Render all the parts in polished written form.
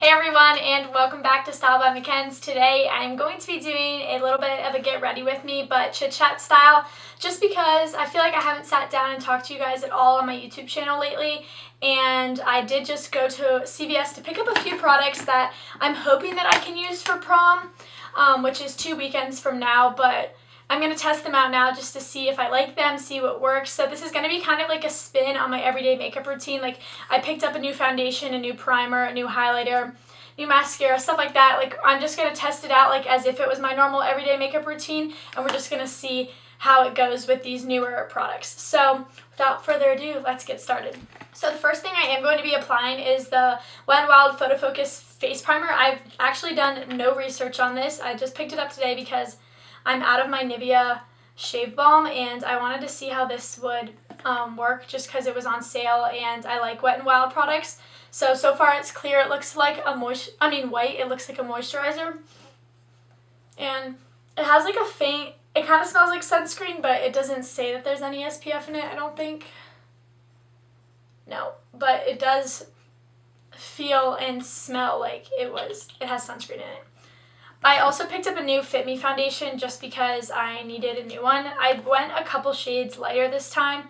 Hey everyone, and welcome back to Style by McKen's. Today I'm going to be doing a little bit of a get ready with me, but chit-chat style, just because I feel like I haven't sat down and talked to you guys at all on my YouTube channel lately, and I did just go to CVS to pick up a few products that I'm hoping that I can use for prom, which is 2 weekends from now, but I'm going to test them out now just to see if I like them, see what works. So this is going to be kind of like a spin on my everyday makeup routine. Like, I picked up a new foundation, a new primer, a new highlighter, new mascara, stuff like that. Like, I'm just going to test it out like as if it was my normal everyday makeup routine, and we're just going to see how it goes with these newer products. So without further ado, let's get started. So the first thing I am going to be applying is the Wet n Wild Photo Focus Face Primer. I've actually done no research on this. I just picked it up today because I'm out of my Nivea shave balm, and I wanted to see how this would work just because it was on sale, and I like Wet n Wild products. So far it's clear. It looks like a white. It looks like a moisturizer, and it has like a faint, it kind of smells like sunscreen, but it doesn't say that there's any SPF in it, I don't think. No, but it does feel and smell like it has sunscreen in it. I also picked up a new Fit Me foundation just because I needed a new one. I went a couple shades lighter this time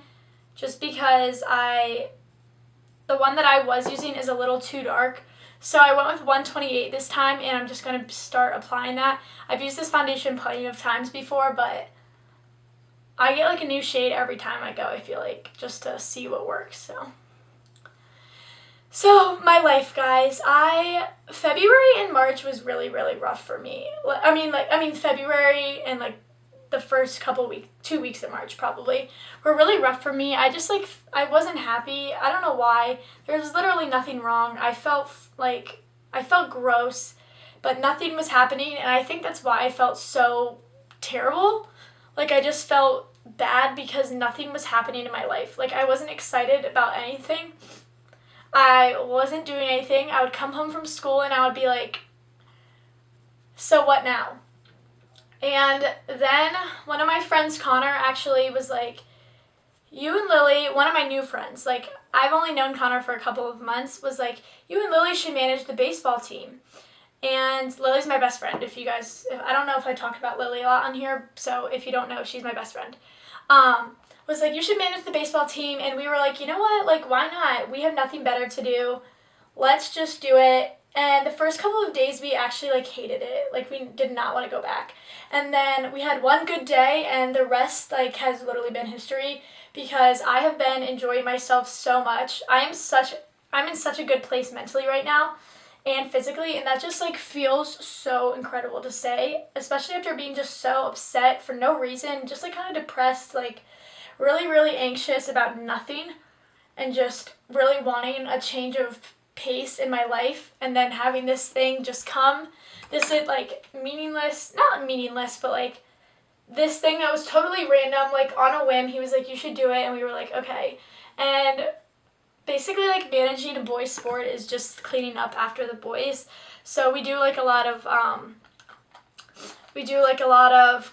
just because the one that I was using is a little too dark. So I went with 128 this time, and I'm just going to start applying that. I've used this foundation plenty of times before, but I get like a new shade every time I go, I feel like, just to see what works. So my life, guys, February and March was really, really rough for me. February and like the first 2 weeks of March probably were really rough for me. I wasn't happy. I don't know why. There was literally nothing wrong. I felt gross, but nothing was happening, and I think that's why I felt so terrible. Like, I just felt bad because nothing was happening in my life. Like, I wasn't excited about anything. I wasn't doing anything. I would come home from school and I would be like, so what now? And then one of my friends, Connor, actually was like, you and Lily, one of my new friends, like, I've only known Connor for a couple of months, was like, you and Lily should manage the baseball team. And Lily's my best friend. I don't know if I talk about Lily a lot on here, so if you don't know, she's my best friend. Was like, you should manage the baseball team, and we were like, you know what, like, why not? We have nothing better to do. Let's just do it. And the first couple of days, we actually, like, hated it. Like, we did not want to go back. And then we had one good day, and the rest, like, has literally been history, because I have been enjoying myself so much. I'm in such a good place mentally right now and physically, and that just, like, feels so incredible to say, especially after being just so upset for no reason, just, like, kind of depressed, like, really, really anxious about nothing, and just really wanting a change of pace in my life, and then having this thing just come, this like not meaningless, but like this thing that was totally random, like on a whim. He was like, you should do it, and we were like, okay. And basically, like, managing a boys' sport is just cleaning up after the boys. So we do like a lot of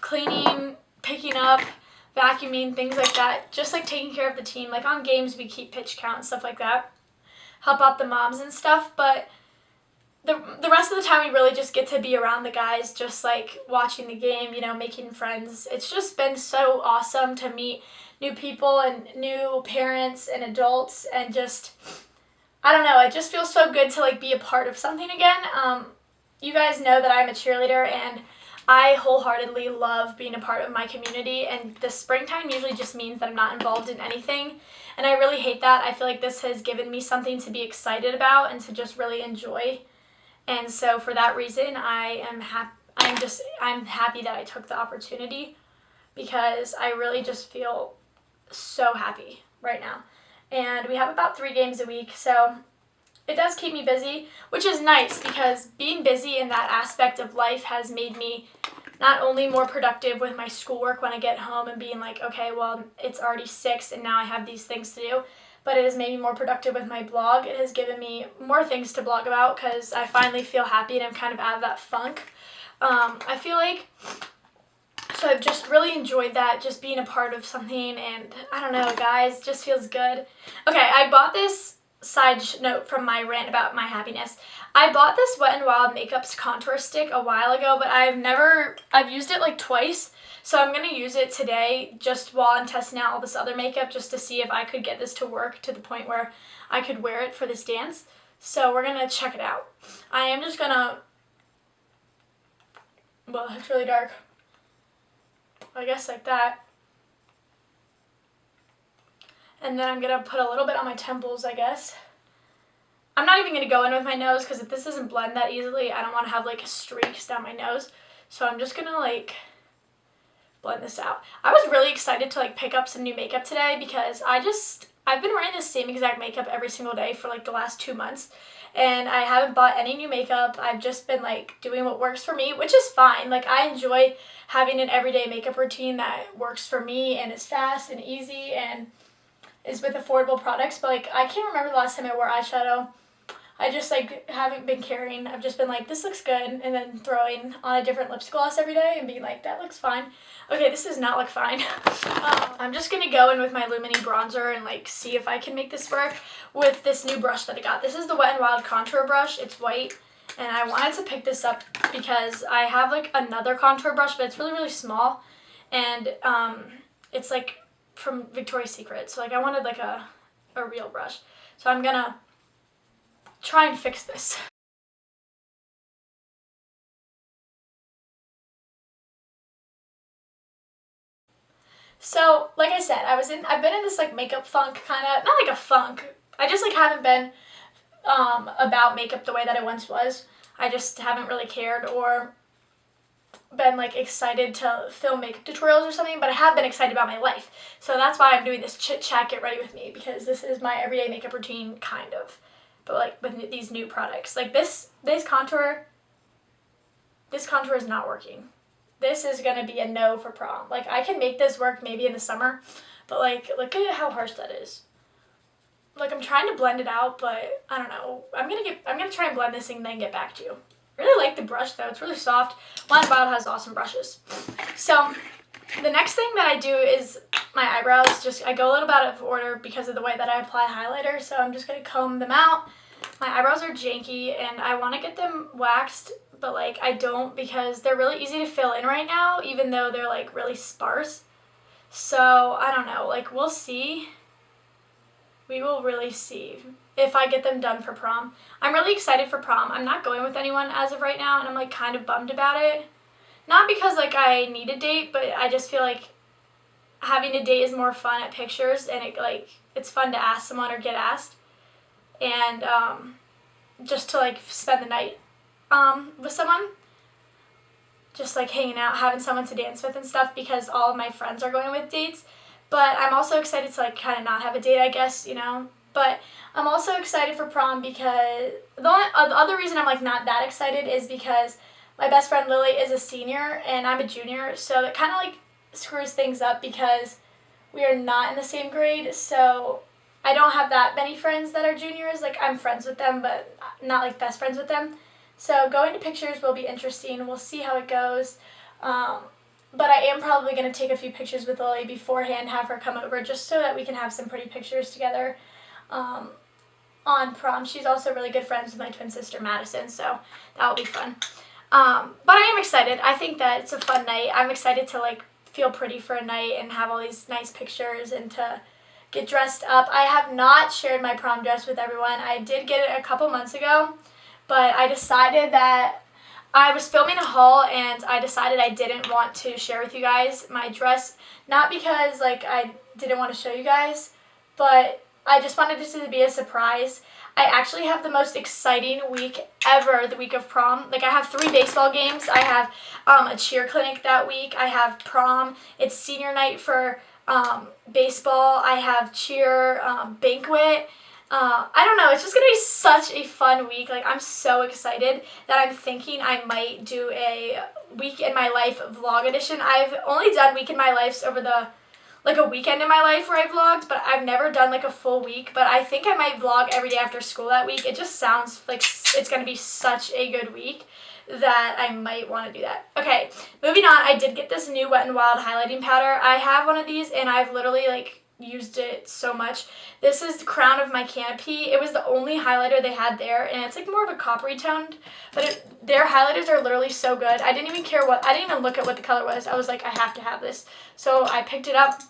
cleaning, picking up, vacuuming, things like that, just like taking care of the team. Like, on games we keep pitch count and stuff like that, help out the moms and stuff, but the rest of the time we really just get to be around the guys, just like watching the game, making friends. It's just been so awesome to meet new people and new parents and adults, and just, I don't know, it just feels so good to like be a part of something again. You guys know that I'm a cheerleader, and I wholeheartedly love being a part of my community, and the springtime usually just means that I'm not involved in anything, and I really hate that. I feel like this has given me something to be excited about and to just really enjoy, and so for that reason, I'm happy that I took the opportunity, because I really just feel so happy right now. And we have about 3 games a week, so it does keep me busy, which is nice, because being busy in that aspect of life has made me not only more productive with my schoolwork when I get home and being like, okay, well, it's already 6 and now I have these things to do, but it has made me more productive with my blog. It has given me more things to blog about, because I finally feel happy and I'm kind of out of that funk. I feel like, so I've just really enjoyed that, just being a part of something, and I don't know, guys, just feels good. Okay, I bought this side note from my rant about my happiness. I bought this Wet n Wild Makeup's contour stick a while ago, but I've used it like twice. So I'm going to use it today just while I'm testing out all this other makeup, just to see if I could get this to work to the point where I could wear it for this dance. So we're going to check it out. I am just going to, well, it's really dark. I guess like that. And then I'm going to put a little bit on my temples, I guess. I'm not even going to go in with my nose because if this doesn't blend that easily, I don't want to have like streaks down my nose. So I'm just going to like blend this out. I was really excited to like pick up some new makeup today because I've been wearing the same exact makeup every single day for like the last 2 months. And I haven't bought any new makeup. I've just been like doing what works for me, which is fine. Like I enjoy having an everyday makeup routine that works for me and is fast and easy and is with affordable products. But like I can't remember the last time I wore eyeshadow. I just like haven't been caring. I've just been like, this looks good, and then throwing on a different lip gloss every day and being like, that looks fine. Okay, this does not look fine. I'm just gonna go in with my Lumini bronzer and like see if I can make this work with this new brush that I got. This is the Wet n Wild contour brush. It's white, and I wanted to pick this up because I have like another contour brush, but it's really, really small, and it's like from Victoria's Secret. So like I wanted like a real brush. So I'm gonna try and fix this. So, like I said, I've been in this like makeup funk kind of, not like a funk. I just like haven't been about makeup the way that I once was. I just haven't really cared or been like excited to film makeup tutorials or something, but I have been excited about my life. So that's why I'm doing this Chit-Chat Get Ready With Me, because this is my everyday makeup routine kind of. But like with these new products, like this contour is not working. This is gonna be a no for prom. Like I can make this work maybe in the summer, but like look at how harsh that is. Like I'm trying to blend it out, but I don't know. I'm gonna try and blend this and then get back to you. I really like the brush though. It's really soft. Wet n Wild has awesome brushes. So the next thing that I do is my eyebrows. I go a little bit out of order because of the way that I apply highlighter, so I'm just going to comb them out. My eyebrows are janky, and I want to get them waxed, but like I don't because they're really easy to fill in right now, even though they're like really sparse. So I don't know, like we'll see. We will really see if I get them done for prom. I'm really excited for prom. I'm not going with anyone as of right now, and I'm like kind of bummed about it. Not because like I need a date, but I just feel like having a date is more fun at pictures, and it's fun to ask someone or get asked, and just to like spend the night with someone, just like hanging out, having someone to dance with and stuff, because all of my friends are going with dates. But I'm also excited to like kind of not have a date, I guess, you know. But I'm also excited for prom because the other reason I'm like not that excited is because my best friend Lily is a senior and I'm a junior, so that kind of like screws things up because we are not in the same grade. So I don't have that many friends that are juniors. Like I'm friends with them, but not like best friends with them. So going to pictures will be interesting. We'll see how it goes. But I am probably going to take a few pictures with Lily beforehand, have her come over just so that we can have some pretty pictures together on prom. She's also really good friends with my twin sister Madison, so that will be fun. But I am excited. I think that it's a fun night. I'm excited to like feel pretty for a night and have all these nice pictures and to get dressed up. I have not shared my prom dress with everyone. I did get it a couple months ago, but I decided that I was filming a haul and I decided I didn't want to share with you guys my dress. Not because like I didn't want to show you guys, but I just wanted this to be a surprise. I actually have the most exciting week ever, the week of prom. Like I have 3 baseball games. I have a cheer clinic that week. I have prom. It's senior night for baseball. I have cheer banquet. I don't know, it's just going to be such a fun week. Like, I'm so excited that I'm thinking I might do a week in my life vlog edition. I've only done week in my lives over a weekend in my life where I vlogged, but I've never done like a full week. But I think I might vlog every day after school that week. It just sounds like it's going to be such a good week that I might want to do that. Okay, moving on, I did get this new Wet n Wild highlighting powder. I have one of these and I've literally like used it so much. This is the Crown of My Canopy. It was the only highlighter they had there, and it's like more of a coppery toned, but their highlighters are literally so good. I didn't even look at what the color was. I was like, I have to have this. So I picked it up.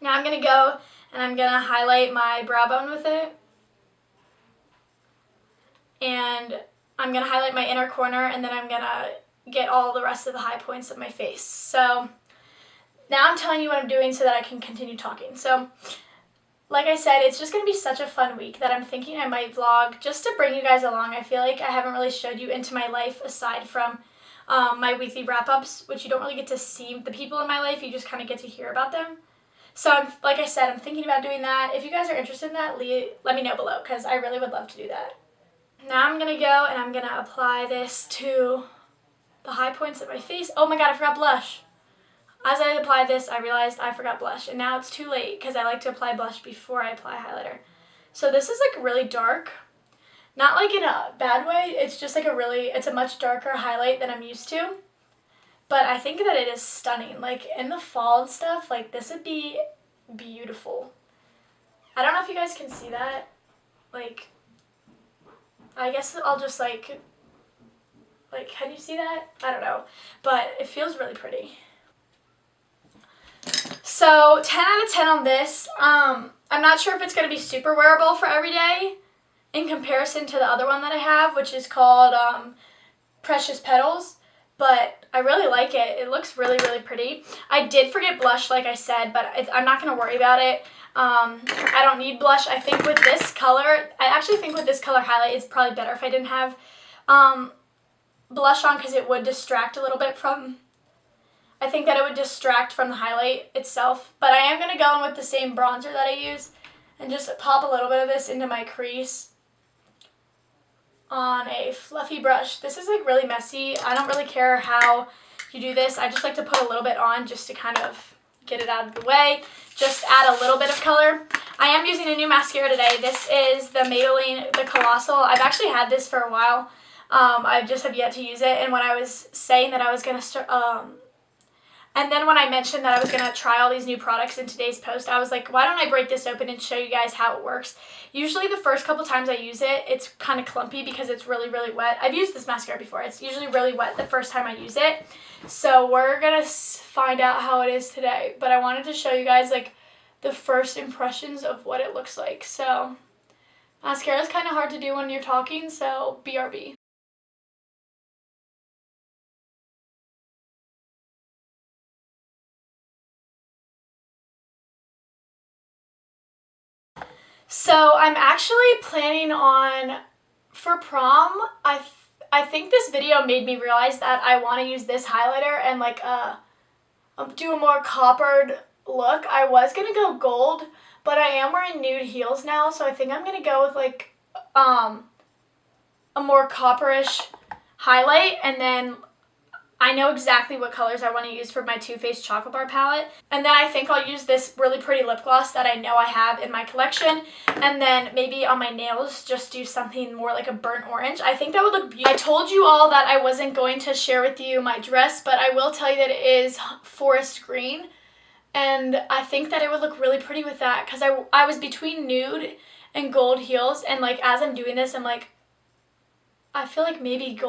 Now I'm going to go and I'm going to highlight my brow bone with it. And I'm going to highlight my inner corner, and then I'm going to get all the rest of the high points of my face. So now I'm telling you what I'm doing so that I can continue talking. So, like I said, it's just going to be such a fun week that I'm thinking I might vlog just to bring you guys along. I feel like I haven't really showed you into my life aside from my weekly wrap-ups, which you don't really get to see the people in my life. You just kind of get to hear about them. So, like I said, I'm thinking about doing that. If you guys are interested in that, let me know below, because I really would love to do that. Now I'm going to go and I'm going to apply this to the high points of my face. Oh my god, I forgot blush. As I applied this, I realized I forgot blush, and now it's too late because I like to apply blush before I apply highlighter. So this is like really dark. Not like in a bad way, it's just like it's a much darker highlight than I'm used to. But I think that it is stunning. Like in the fall and stuff, like this would be beautiful. I don't know if you guys can see that. Like, I guess I'll just like, can you see that? I don't know. But it feels really pretty. So 10 out of 10 on this. I'm not sure if it's going to be super wearable for every day in comparison to the other one that I have, which is called Precious Petals, but I really like it. It looks really, really pretty. I did forget blush, like I said, but I'm not going to worry about it. I don't need blush. I think with this color, highlight, it's probably better if I didn't have blush on, because it would distract a little bit from... I think that it would distract from the highlight itself, but I am going to go in with the same bronzer that I use and just pop a little bit of this into my crease on a fluffy brush. This is like really messy. I don't really care how you do this. I just like to put a little bit on just to kind of get it out of the way. Just add a little bit of color. I am using a new mascara today. This is the Maybelline, the Colossal. I've actually had this for a while. I just have yet to use it, and when I was saying that I was going to start... And then when I mentioned that I was going to try all these new products in today's post, I was like, why don't I break this open and show you guys how it works? Usually the first couple times I use it, it's kind of clumpy because it's really, really wet. I've used this mascara before. It's usually really wet the first time I use it. So we're going to find out how it is today. But I wanted to show you guys like the first impressions of what it looks like. So mascara is kind of hard to do when you're talking, so BRB. So I'm actually planning on, for prom, I think this video made me realize that I want to use this highlighter and like do a more coppered look. I was going to go gold, but I am wearing nude heels now, so I think I'm going to go with like a more copperish highlight, and then I know exactly what colors I want to use for my Too Faced Chocolate Bar palette. And then I think I'll use this really pretty lip gloss that I know I have in my collection. And then maybe on my nails, just do something more like a burnt orange. I think that would look beautiful. I told you all that I wasn't going to share with you my dress, but I will tell you that it is forest green. And I think that it would look really pretty with that, because I was between nude and gold heels. And like as I'm doing this, I'm like, I feel like maybe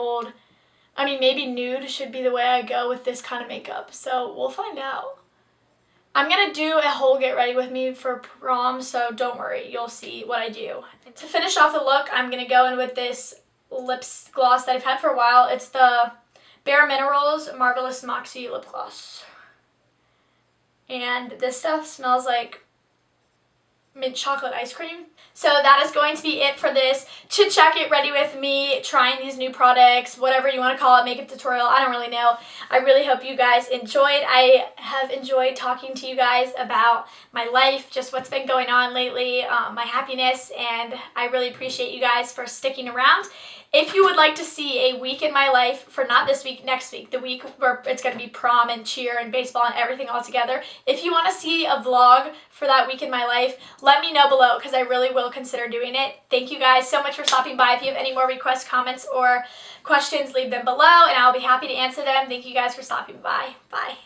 maybe nude should be the way I go with this kind of makeup. So we'll find out. I'm going to do a whole get ready with me for prom, so don't worry. You'll see what I do. And to finish off the look, I'm going to go in with this lip gloss that I've had for a while. It's the Bare Minerals Marvelous Moxie Lip Gloss. And this stuff smells like mint chocolate ice cream. So that is going to be it for this Chit-Chat Get Ready with me, trying these new products, whatever you want to call it, makeup tutorial, I don't really know. I really hope you guys enjoyed. I have enjoyed talking to you guys about my life, just what's been going on lately, my happiness, and I really appreciate you guys for sticking around. If you would like to see a week in my life, for not this week, next week, the week where it's going to be prom and cheer and baseball and everything all together, if you want to see a vlog for that week in my life, let me know below, because I really will consider doing it. Thank you guys so much for stopping by. If you have any more requests, comments, or questions, leave them below, and I'll be happy to answer them. Thank you guys for stopping by. Bye.